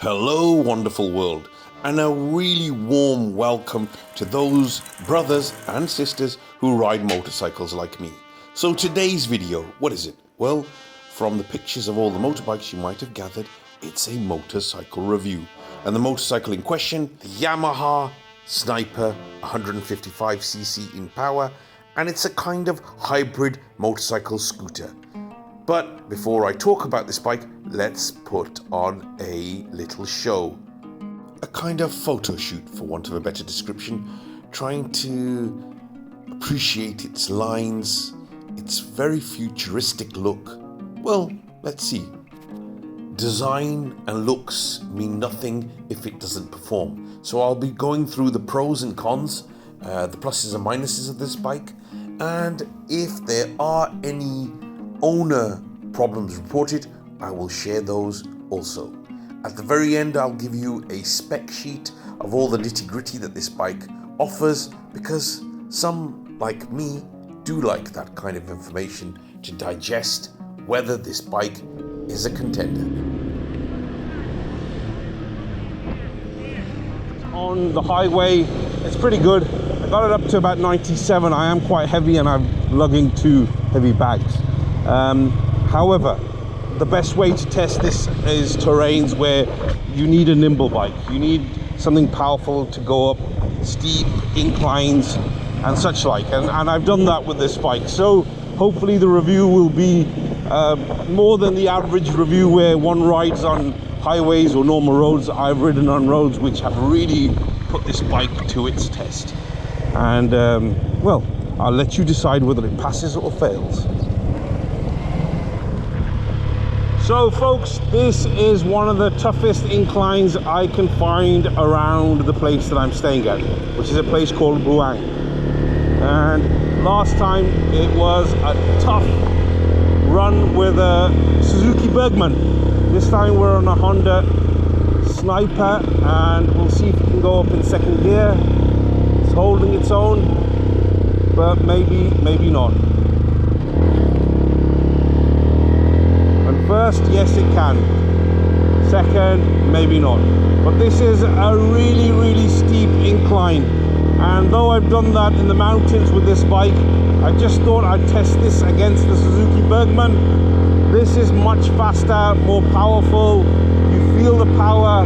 Hello, wonderful world, and a really warm welcome to those brothers and sisters who ride motorcycles like me. So today's video, what is it? Well, from the pictures of all the motorbikes you might have gathered, it's a motorcycle review. And the motorcycle in question, the Yamaha Sniper 155cc in power, and it's a kind of hybrid motorcycle scooter. But before I talk about this bike, let's put on a little show. A kind of photo shoot, for want of a better description, trying to appreciate its lines, its very futuristic look. Well, let's see. Design and looks mean nothing if it doesn't perform. So I'll be going through the pros and cons, the pluses and minuses of this bike, and if there are any owner problems reported, I will share those also. At the very end, I'll give you a spec sheet of all the nitty-gritty that this bike offers, because some, like me, do like that kind of information to digest whether this bike is a contender. On the highway, it's pretty good. I got it up to about 97. I am quite heavy and I'm lugging 2 heavy bags. However, the best way to test this is terrains where you need a nimble bike. You need something powerful to go up steep inclines and such like. And I've done that with this bike. So hopefully the review will be more than the average review where one rides on highways or normal roads. I've ridden on roads which have really put this bike to its test. And well, I'll let you decide whether it passes or fails. So folks, this is one of the toughest inclines I can find around the place that I'm staying at, which is a place called Buang. And last time it was a tough run with a Suzuki Bergman. This time we're on a Honda Sniper, and we'll see if it can go up in second gear. It's holding its own, but maybe not. And first, yes it can. Second, maybe not. But this is a really steep incline, and though I've done that in the mountains with this bike, I just thought I'd test this against the Suzuki Bergman. This is much faster, more powerful. You feel the power.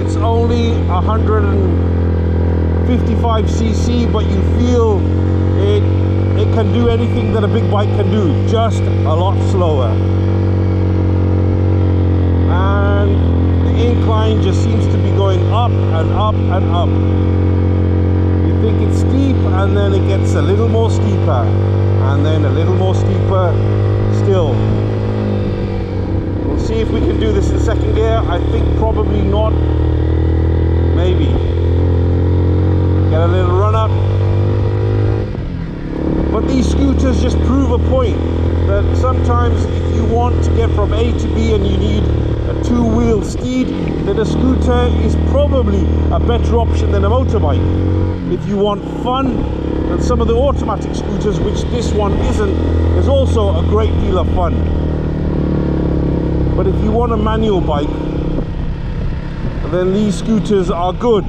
It's only 155cc, but you feel it can do anything that a big bike can do, just a lot slower. And the incline just seems to be going up and up and up. You think it's steep, and then it gets a little more steeper, and then a little more steeper still. We'll see if we can do this in second gear. I think probably not. Maybe. Get a little run up. But these scooters just prove a point that sometimes if you want to get from A to B and you need a 2-wheel steed, then a scooter is probably a better option than a motorbike. If you want fun, then some of the automatic scooters, which this one isn't, is also a great deal of fun. But if you want a manual bike, then these scooters are good.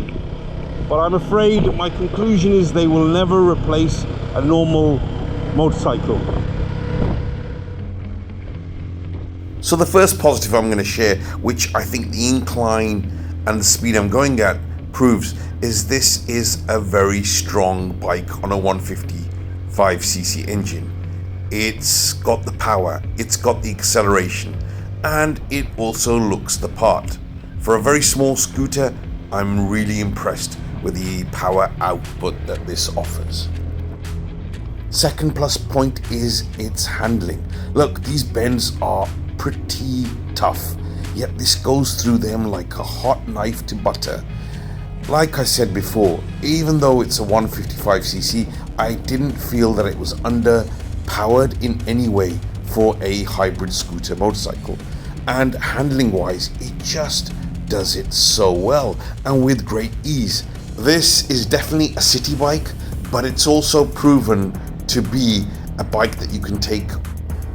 But I'm afraid my conclusion is they will never replace a normal motorcycle. So the first positive I'm going to share, which I think the incline and the speed I'm going at proves, is this is a very strong bike on a 155cc engine. It's got the power, it's got the acceleration, and it also looks the part. For a very small scooter, I'm really impressed with the power output that this offers. Second plus point is its handling. Look, these bends are pretty tough, yet this goes through them like a hot knife to butter. Like I said before, even though it's a 155cc, I didn't feel that it was underpowered in any way for a hybrid scooter motorcycle. And handling wise, it just does it so well and with great ease. This is definitely a city bike, but it's also proven to be a bike that you can take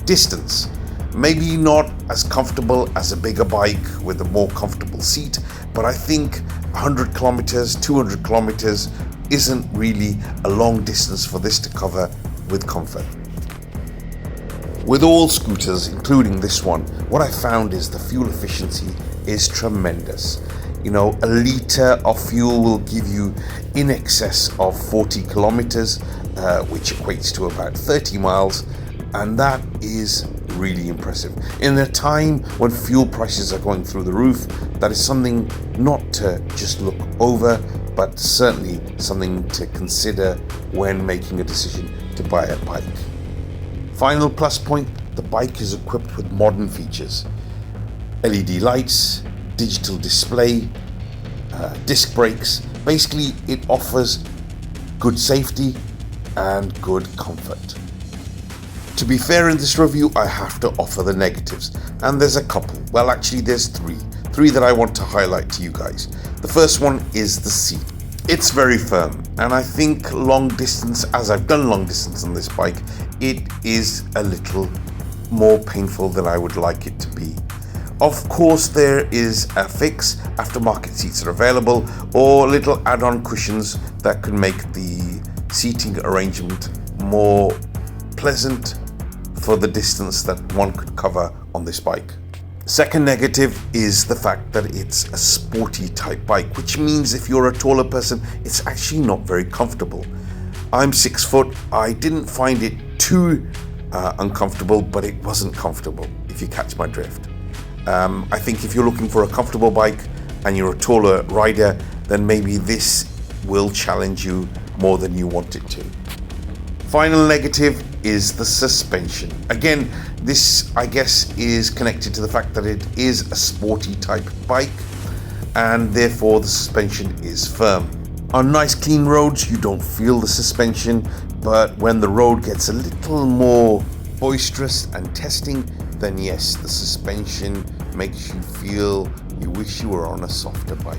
distance. Maybe not as comfortable as a bigger bike with a more comfortable seat, but I think 100 kilometers, 200 kilometers isn't really a long distance for this to cover with comfort. With all scooters, including this one, what I found is the fuel efficiency is tremendous. You know, a litre of fuel will give you in excess of 40 kilometers, which equates to about 30 miles, and that is really impressive. In a time when fuel prices are going through the roof, that is something not to just look over, but certainly something to consider when making a decision to buy a bike. Final plus point, the bike is equipped with modern features. LED lights, digital display, disc brakes. Basically, it offers good safety and good comfort. To be fair in this review, I have to offer the negatives, and there's a couple. Well, actually there's three that I want to highlight to you guys. The first one is the seat. It's very firm, and I think long distance, as I've done long distance on this bike, it is a little more painful than I would like it to be. Of course, there is a fix. Aftermarket seats are available, or little add-on cushions that can make the seating arrangement more pleasant for the distance that one could cover on this bike. Second negative is the fact that it's a sporty type bike, which means if you're a taller person, it's actually not very comfortable. I'm 6 foot. I didn't find it too uncomfortable, but it wasn't comfortable, if you catch my drift. I think if you're looking for a comfortable bike and you're a taller rider, then maybe this will challenge you more than you want it to. Final negative is the suspension. Again, this I guess is connected to the fact that it is a sporty type bike, and therefore the suspension is firm. On nice clean roads you don't feel the suspension, but when the road gets a little more boisterous and testing, then yes, the suspension makes you feel you wish you were on a softer bike.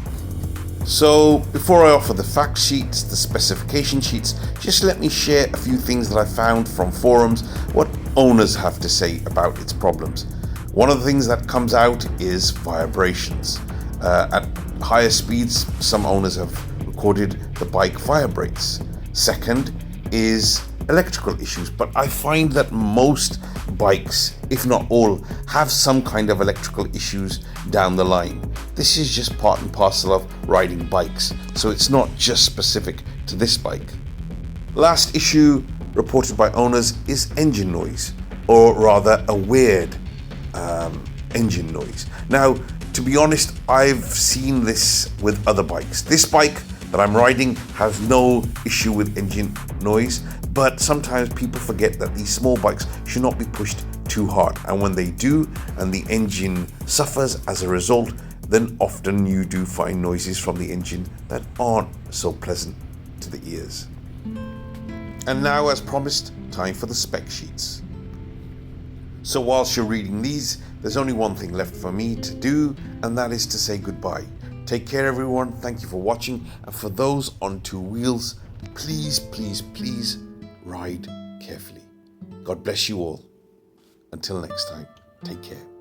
So before I offer the fact sheets, the specification sheets, just let me share a few things that I found from forums, what owners have to say about its problems. One of the things that comes out is vibrations. At higher speeds, some owners have recorded the bike vibrates. Second is electrical issues, but I find that most bikes, if not all, have some kind of electrical issues down the line. This is just part and parcel of riding bikes, so it's not just specific to this bike. Last issue reported by owners is engine noise, or rather a weird engine noise. Now, to be honest, I've seen this with other bikes. This bike that I'm riding has no issue with engine noise, but sometimes people forget that these small bikes should not be pushed too hard, and when they do and the engine suffers as a result, then often you do find noises from the engine that aren't so pleasant to the ears. And now, as promised, time for the spec sheets. So whilst you're reading these, there's only one thing left for me to do, and that is to say goodbye. Take care everyone, thank you for watching, and for those on two wheels, please, please, please ride carefully. God bless you all. Until next time, take care.